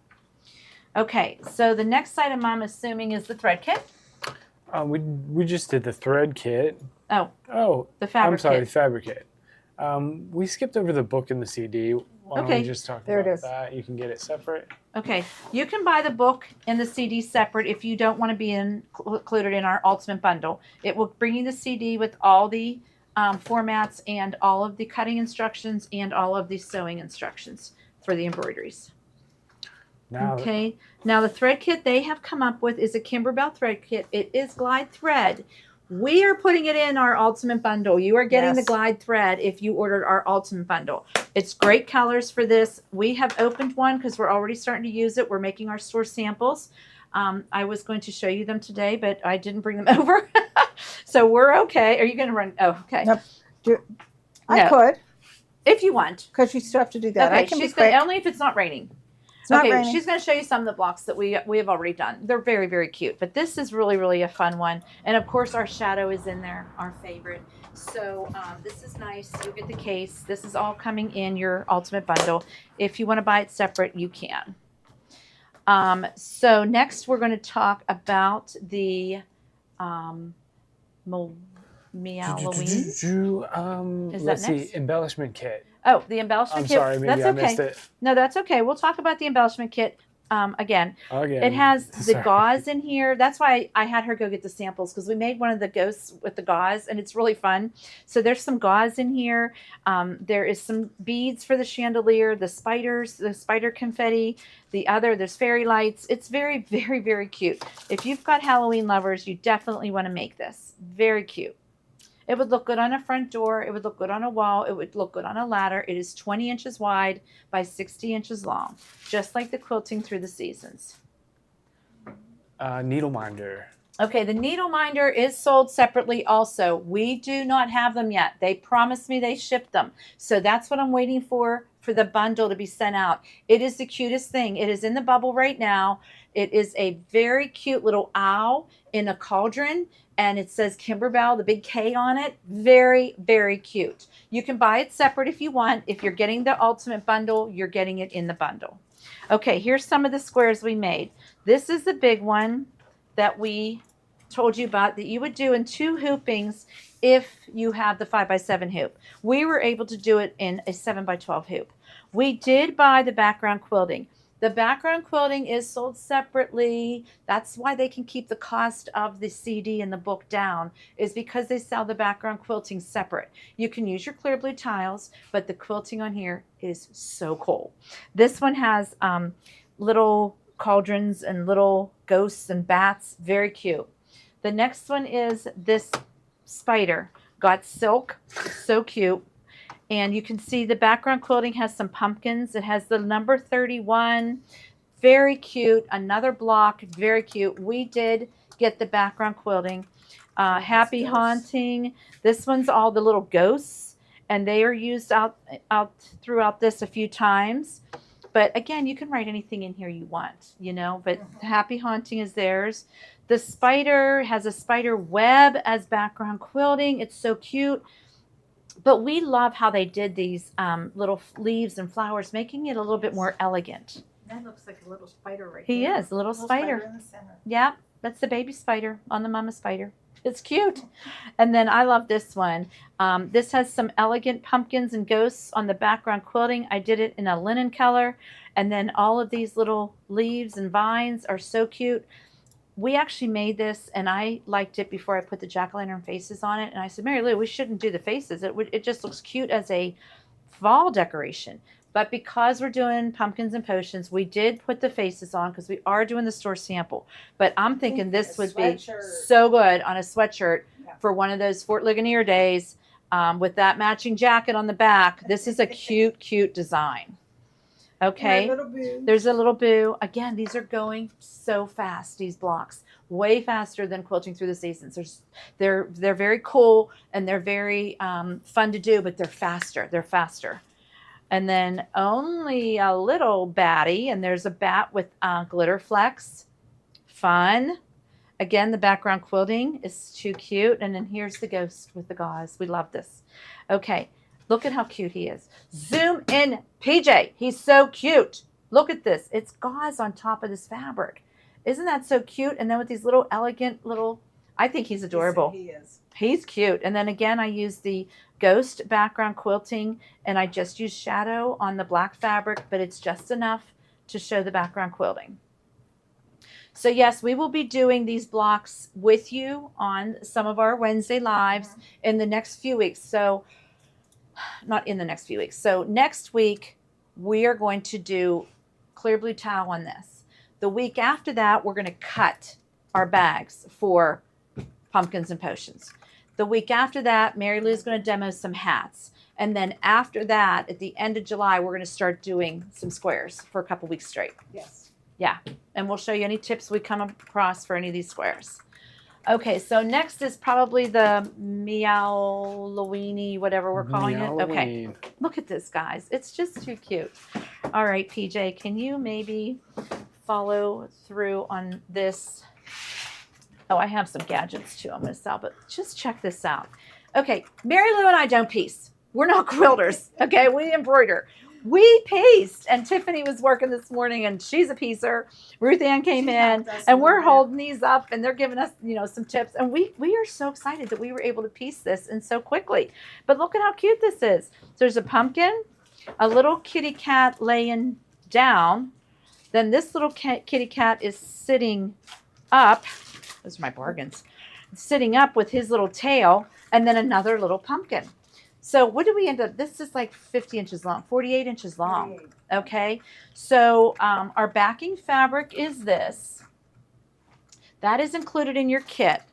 Okay, so the next item I'm assuming is the thread kit. We just did the thread kit. Oh, the fabric I'm sorry, kit. the fabric kit. We skipped over the book and the CD. Why don't we just talk about that? You can get it separate. Okay, you can buy the book and the CD separate if you don't want to be included in our ultimate bundle. It will bring you the CD with all the formats and all of the cutting instructions and all of the sewing instructions for the embroideries. Okay, now the thread kit they have come up with is a Kimberbell thread kit. It is glide thread. We are putting it in our ultimate bundle. You are getting the glide thread if you ordered our ultimate bundle. It's great colors for this. We have opened one because we're already starting to use it. We're making our store samples. I was going to show you them today, but I didn't bring them over. So we're okay. Are you going to run? Oh, okay. Nope. I could. If you want. Because you still have to do that. Okay, I can she's be quick. Only if it's not raining. Okay, she's going to show you some of the blocks that we have already done. They're very, very cute. But this is really, really a fun one. And, of course, our shadow is in there, our favorite. So this is nice. You get the case. This is all coming in your ultimate bundle. If you want to buy it separate, you can. So next we're going to talk about the Meowloween. Let's see, embellishment kit. Oh, the embellishment kit. I'm sorry, maybe I missed it. No, that's okay. We'll talk about the embellishment kit again. It has the gauze in here. That's why I had her go get the samples because we made one of the ghosts with the gauze and it's really fun. So there's some gauze in here. There is some beads for the chandelier, the spiders, the spider confetti, there's fairy lights. It's very, very, very cute. If you've got Halloween lovers, you definitely want to make this. Very cute. It would look good on a front door. It would look good on a wall. It would look good on a ladder. It is 20 inches wide by 60 inches long, just like the quilting through the seasons. Needle minder. Okay, the needle minder is sold separately also. We do not have them yet. They promised me they shipped them. So that's what I'm waiting for the bundle to be sent out. It is the cutest thing. It is in the bubble right now. It is a very cute little owl in a cauldron. And it says Kimberbell, the big K on it. Very, very cute. You can buy it separate if you want. If you're getting the ultimate bundle, you're getting it in the bundle. Okay, here's some of the squares we made. This is the big one that we told you about that you would do in two hoopings if you have the 5x7 hoop. We were able to do it in a 7x12 hoop. We did buy the background quilting. The background quilting is sold separately. That's why they can keep the cost of the CD and the book down, is because they sell the background quilting separate. You can use your clear blue tiles, but the quilting on here is so cool. This one has little cauldrons and little ghosts and bats. Very cute. The next one is this spider. Got silk. So cute. And you can see the background quilting has some pumpkins. It has the number 31. Very cute. Another block. Very cute. We did get the background quilting. Happy Haunting. This one's all the little ghosts. and they are used out throughout this a few times. But again, you can write anything in here you want, you know, but Happy Haunting is theirs. The spider has a spider web as background quilting. It's so cute. But we love how they did these little leaves and flowers, making it a little bit more elegant. That looks like a little spider right He there. is, a little spider. In the center. Yeah, that's the baby spider on the mama spider. It's cute. And then I love this one. This has some elegant pumpkins and ghosts on the background quilting. I did it in a linen color. And then all of these little leaves and vines are so cute. We actually made this, and I liked it before I put the jack-o'-lantern faces on it. And I said, Mary Lou, we shouldn't do the faces. It just looks cute as a fall decoration. But because we're doing pumpkins and potions, we did put the faces on because we are doing the store sample. But I'm thinking this would be so good on a sweatshirt for one of those Fort Ligonier days with that matching jacket on the back. This is a cute, cute design. Okay, there's a little boo. Again, these are going so fast, these blocks, way faster than Quilting Through the Seasons. They're very cool, and they're very fun to do, but they're faster. They're faster. And then only a little batty, and there's a bat with glitter flecks. Fun. Again, the background quilting is too cute. And then here's the ghost with the gauze. We love this. Okay. Look at how cute he is. Zoom in, PJ. He's so cute. Look at this. It's gauze on top of this fabric. Isn't that so cute? And then with these little elegant little, I think he's adorable. He is. He's cute. And then again, I used the ghost background quilting, and I just used shadow on the black fabric, but it's just enough to show the background quilting. So yes, we will be doing these blocks with you on some of our Wednesday lives in the next few weeks. So not in the next few weeks. So next week, we are going to do clear blue towel on this. The week after that, we're going to cut our bags for pumpkins and potions. The week after that, Mary Lou is going to demo some hats. And then after that, at the end of July, we're going to start doing some squares for a couple weeks straight. Yes. Yeah. And we'll show you any tips we come across for any of these squares. Okay, so next is probably the Meow-Loweeny, whatever we're calling it. Okay, look at this, guys. It's just too cute. All right, PJ, can you maybe follow through on this? Oh, I have some gadgets, too, I'm going to sell, but just check this out. Okay, Mary Lou and I don't piece. We're not quilters, okay? We embroider. We pieced, and Tiffany was working this morning, and she's a piecer. Ruth Ann came in, and we're holding these up, and they're giving us, you know, some tips. And we are so excited that we were able to piece this and so quickly. But look at how cute this is. So there's a pumpkin, a little kitty cat laying down. Then this little kitty cat is sitting up. Those are my bargains. Sitting up with his little tail, and then another little pumpkin. So what do we end up? This is like 50 inches long, 48 inches long. 48. Okay. So our backing fabric is this. That is included in your kit.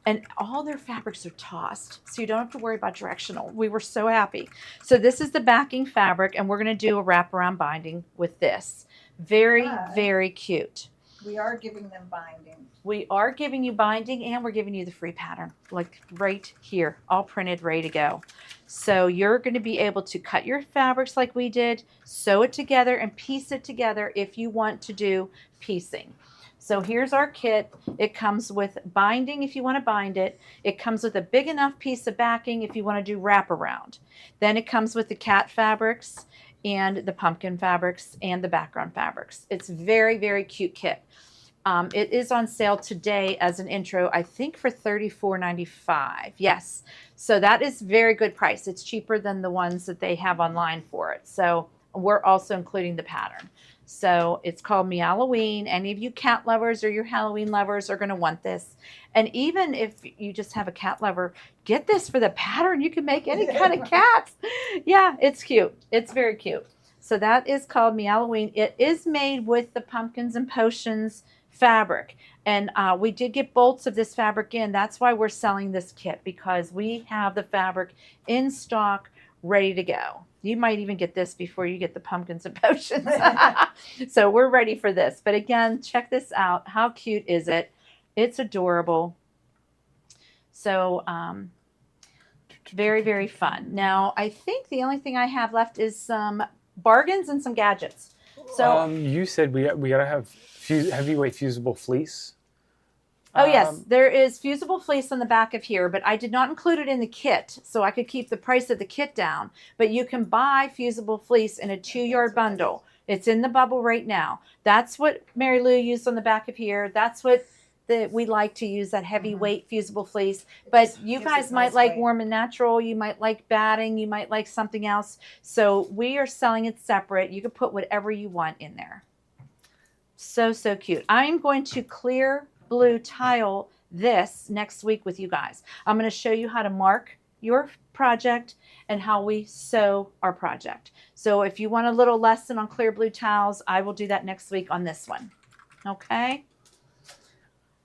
And all their fabrics are tossed, so you don't have to worry about directional. We were so happy. So this is the backing fabric, and we're going to do a wraparound binding with this. Very, very cute. We are giving them binding. We are giving you binding, and we're giving you the free pattern, like right here, all printed, ready to go. So you're going to be able to cut your fabrics like we did, sew it together, and piece it together if you want to do piecing. So here's our kit. It comes with binding if you want to bind it. It comes with a big enough piece of backing if you want to do wraparound. Then it comes with the cat fabrics and the pumpkin fabrics and the background fabrics. It's very, very cute kit. It is on sale today as an intro, I think for $34.95. Yes. So that is very good price. It's cheaper than the ones that they have online for it. So we're also including the pattern. So it's called Meow-Halloween. Any of you cat lovers or your Halloween lovers are going to want this. And even if you just have a cat lover, get this for the pattern. You can make any kind of cats. Yeah, it's cute. It's very cute. So that is called Meow-Halloween. It is made with the Pumpkins and Potions fabric. And we did get bolts of this fabric in. That's why we're selling this kit, because we have the fabric in stock ready to go. You might even get this before you get the Pumpkins and Potions. So we're ready for this. But again, check this out. How cute is it? It's adorable. So Very, very fun. Now, I think the only thing I have left is some bargains and some gadgets. So, you said we gotta have heavyweight fusible fleece. oh yes, there is fusible fleece on the back of here, but I did not include it in the kit, so I could keep the price of the kit down. But you can buy fusible fleece in a 2-yard bundle. It's in the bubble right now. That's what Mary Lou used on the back of here. That's what we like to use, that heavyweight fusible fleece. But you guys might like warm and natural. You might like batting. You might like something else. So we are selling it separate. You can put whatever you want in there. So, so cute. I'm going to clear blue tile this next week with you guys. I'm going to show you how to mark your project and how we sew our project. So if you want a little lesson on clear blue tiles, I will do that next week on this one. Okay.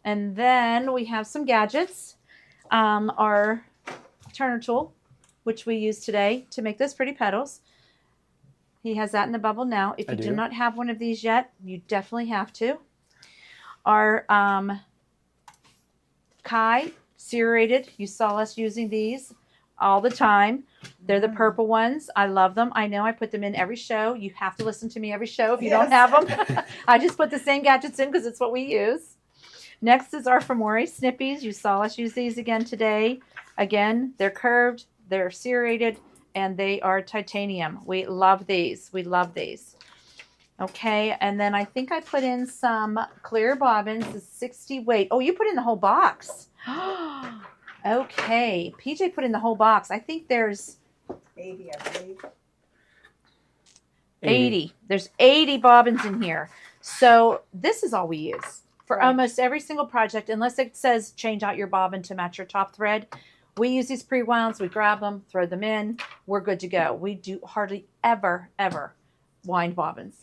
And then we have some gadgets. Our turner tool, which we use today to make those pretty petals. He has that in the bubble now. If you do not have one of these yet, you definitely have to. Our Kai serrated, you saw us using these all the time. They're the purple ones. I love them. I know I put them in every show. You have to listen to me every show if you don't have them. I just put the same gadgets in because it's what we use. Next is our Femore snippies. You saw us use these again today. Again, they're curved, they're serrated, and they are titanium. We love these. We love these. Okay, and then I think I put in some clear bobbins, the 60 weight. Oh, you put in the whole box. Okay, PJ put in the whole box. I think there's 80, I believe. 80. There's 80 bobbins in here. So this is all we use for almost every single project, unless it says change out your bobbin to match your top thread. We use these pre-wounds. We grab them, throw them in. We're good to go. We do hardly ever wind bobbins.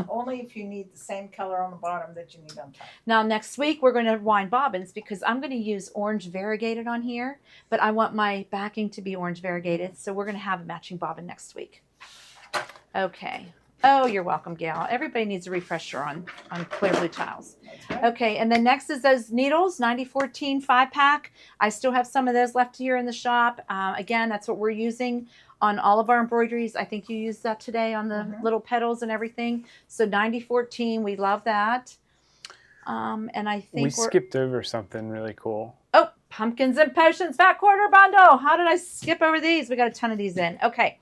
Only if you need the same color on the bottom that you need on top. Now next week we're going to wind bobbins because I'm going to use orange variegated on here, but I want my backing to be orange variegated, so we're going to have a matching bobbin next week. Okay. Oh, you're welcome, Gail. Everybody needs a refresher on clear blue tiles. Right. Okay, and then next is those needles, 9014 5-pack. I still have some of those left here in the shop. Again, that's what we're using on all of our embroideries. I think you used that today on the little petals and everything. So 9014, we love that. And I think we skipped over something really cool. Oh, pumpkins and potions fat quarter bundle. How did I skip over these? We got a ton of these in. Okay.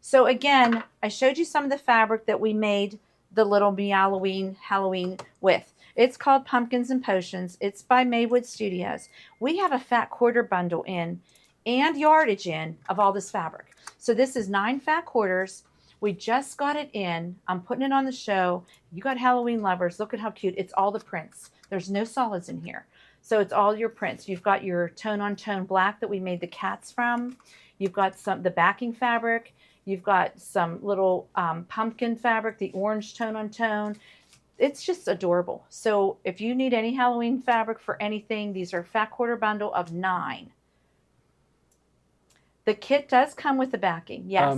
So again, I showed you some of the fabric that we made the little Halloween with. It's called Pumpkins and Potions. It's by Maywood Studios. We have a fat quarter bundle in and yardage in of all this fabric. So this is 9 fat quarters. We just got it in. I'm putting it on the show. You got Halloween lovers. Look at how cute. It's all the prints. There's no solids in here. So it's all your prints. You've got your tone-on-tone black that we made the cats from. You've got the backing fabric. You've got some little pumpkin fabric, the orange tone-on-tone. It's just adorable. So if you need any Halloween fabric for anything, these are fat quarter bundle of 9. The kit does come with the backing. Yes.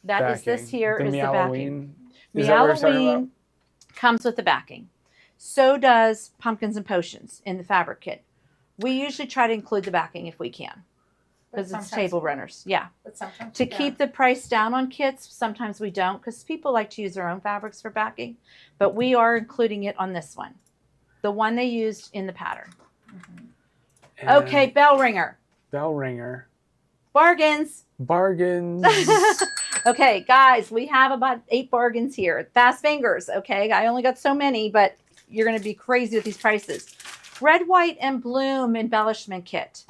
That is this here is the backing. Halloween comes with the backing. So does Pumpkins and Potions in the fabric kit. We usually try to include the backing if we can. Because it's table runners. Yeah. But sometimes to keep the price down on kits, sometimes we don't because people like to use their own fabrics for backing. But we are including it on this one. The one they used in the pattern. Okay, bell ringer. Bell ringer. Bargains. Bargains. Okay, guys, we have about 8 bargains here. Fast fingers, okay? I only got so many, but you're going to be crazy with these prices. Red, white, and bloom embellishment kit.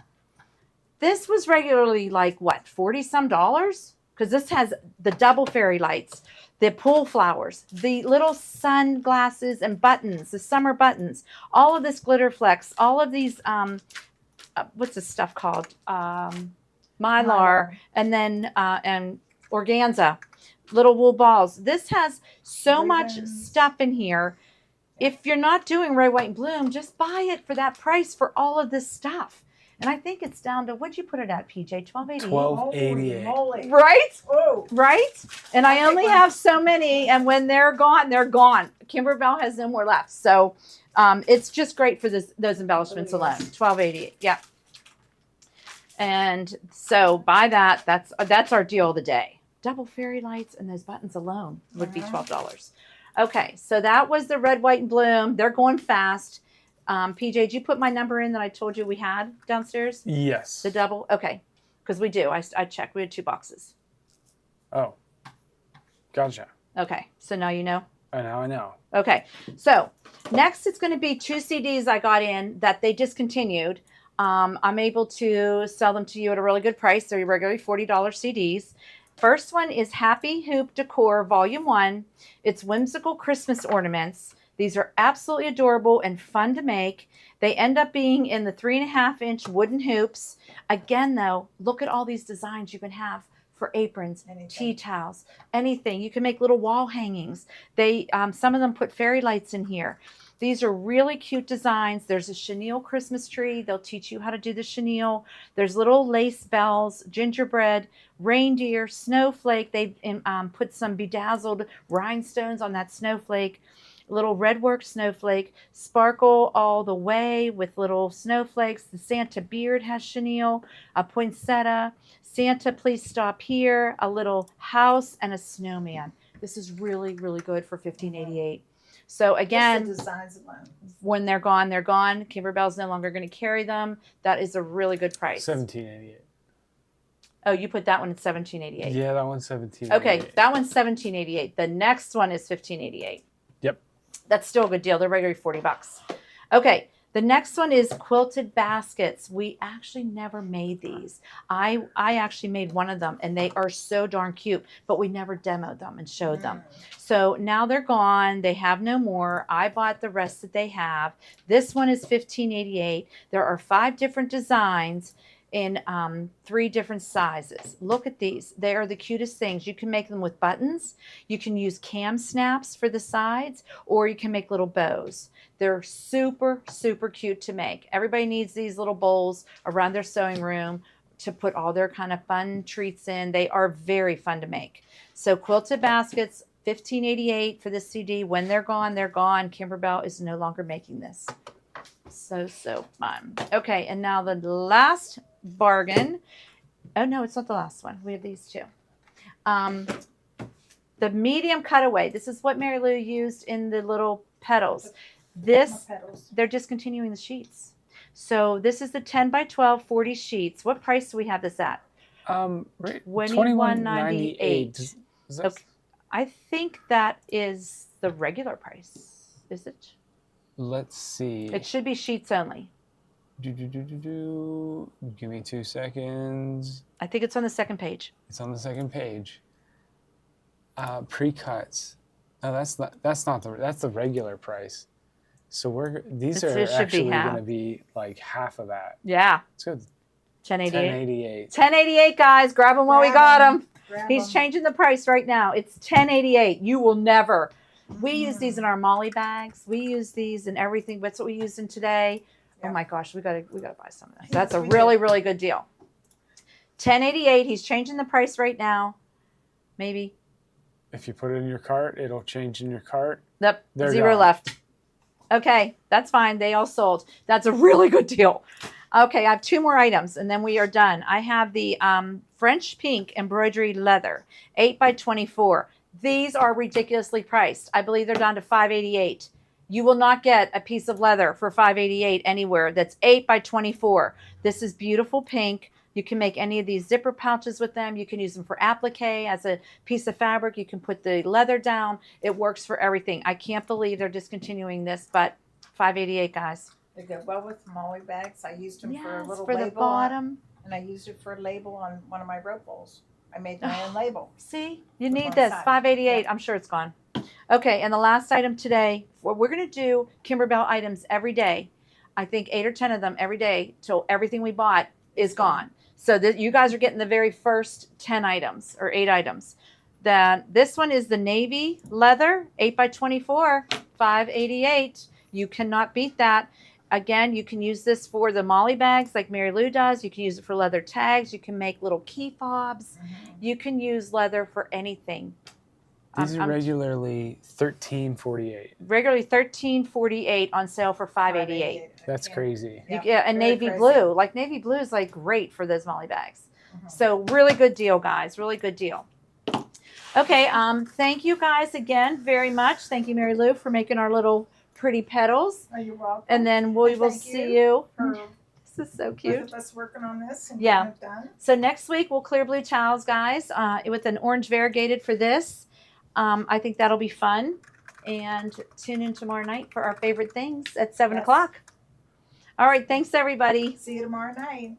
This was regularly like, what, $40-some? Because this has the double fairy lights, the pool flowers, the little sunglasses and buttons, the summer buttons, all of this glitter flex, all of these, what's this stuff called? Mylar, and then and organza, little wool balls. This has so much stuff in here. If you're not doing red, white, and bloom, just buy it for that price for all of this stuff. And I think it's down to, what'd you put it at, PJ? $12.88. $12.88. Right? Oh. Right? And I only have so many, and when they're gone, they're gone. Kimberbell has no more left. So it's just great for those embellishments alone. $12.88. Yeah. And so buy that. That's our deal of the day. Double fairy lights and those buttons alone would be $12. Okay, so that was the red, white, and bloom. They're going fast. PJ, did you put my number in that I told you we had downstairs? Yes. The double? Okay, because we do. I checked. We had 2 boxes. Oh, gotcha. Okay, so now you know? Now I know. Okay, so next it's going to be 2 CDs I got in that they discontinued. I'm able to sell them to you at a really good price. They're regularly $40 CDs. First one is Happy Hoop Decor Volume 1. It's whimsical Christmas ornaments. These are absolutely adorable and fun to make. They end up being in the 3.5-inch wooden hoops. Again, though, look at all these designs you can have for aprons, tea towels, anything. You can make little wall hangings. They some of them put fairy lights in here. These are really cute designs. There's a chenille Christmas tree. They'll teach you how to do the chenille. There's little lace bells, gingerbread, reindeer, snowflake. They put some bedazzled rhinestones on that snowflake. Little redwork snowflake, sparkle all the way with little snowflakes. The Santa beard has chenille, a poinsettia. Santa, please stop here. A little house and a snowman. This is really, really good for $15.88. So again, Just the designs alone. when they're gone, they're gone. Kimberbell's no longer going to carry them. That is a really good price. $17.88. Oh, you put that one at $17.88. Yeah, that one's $17.88. Okay, that one's $17.88. The next one is $15.88. Yep. That's still a good deal. They're regularly $40. Okay, the next one is quilted baskets. We actually never made these. I actually made one of them, and they are so darn cute, but we never demoed them and showed them. So now they're gone. They have no more. I bought the rest that they have. This one is $15.88. There are 5 different designs in 3 different sizes. Look at these. They are the cutest things. You can make them with buttons. You can use cam snaps for the sides, or you can make little bows. They're super, super cute to make. Everybody needs these little bowls around their sewing room to put all their kind of fun treats in. They are very fun to make. So quilted baskets, $15.88 for this CD. When they're gone, they're gone. Kimberbell is no longer making this. So fun. Okay, and now the last bargain. Oh, no, it's not the last one. We have these 2. The medium cutaway. This is what Mary Lou used in the little petals. They're discontinuing the sheets. So this is the 10 by 12, 40 sheets. What price do we have this at? $21.98. Okay. I think that is the regular price. Is it? Let's see. It should be sheets only. Give me 2 seconds. I think it's on the second page. It's on the second page. Pre-cuts. No, that's the regular price. So these are actually going to be like half of that. Yeah. Let's go. $10.88. $10.88, guys. Grab them while we got them. He's changing the price right now. It's $10.88. You will never. We use these in our Molly bags. We use these in everything. That's what we used in today. Yeah. Oh my gosh, we gotta buy some of this. That's a really, really good deal. $10.88. He's changing the price right now. Maybe. If you put it in your cart, it'll change in your cart. Yep. Zero left. Okay, that's fine. They all sold. That's a really good deal. Okay, I have 2 more items, and then we are done. I have the French pink embroidery leather, 8 by 24. These are ridiculously priced. I believe they're down to $5.88. You will not get a piece of leather for $5.88 anywhere. That's 8 by 24. This is beautiful pink. You can make any of these zipper pouches with them. You can use them for applique as a piece of fabric. You can put the leather down. It works for everything. I can't believe they're discontinuing this, but $5.88, guys. They go well with Molly bags. I used them for a little for label. The bottom. And I used it for a label on one of my rope bowls. I made my own label. See, you need this. $5.88. Yeah. I'm sure it's gone. Okay, and the last item today, we're going to do Kimberbell items every day. I think 8 or 10 of them every day till everything we bought is gone. So you guys are getting the very first 10 items or 8 items. This one is the navy leather, 8 by 24, $5.88. You cannot beat that. Again, you can use this for the Molly bags like Mary Lou does. You can use it for leather tags. You can make little key fobs. You can use leather for anything. These are regularly $13.48. Regularly $13.48 on sale for $5.88. That's crazy. Yeah, and navy crazy. blue. Like navy blue is like great for those molly bags. So really good deal, guys. Really good deal. Okay, thank you guys again very much. Thank you, Mary Lou, for making our little pretty petals. Oh, you're welcome. And then we will see you. This is so cute. Both of us working on this and yeah. getting it done. So next week we'll clear blue towels, guys, with an orange variegated for this. I think that'll be fun. And tune in tomorrow night for our favorite things at 7 o'clock. All right, thanks everybody. See you tomorrow night.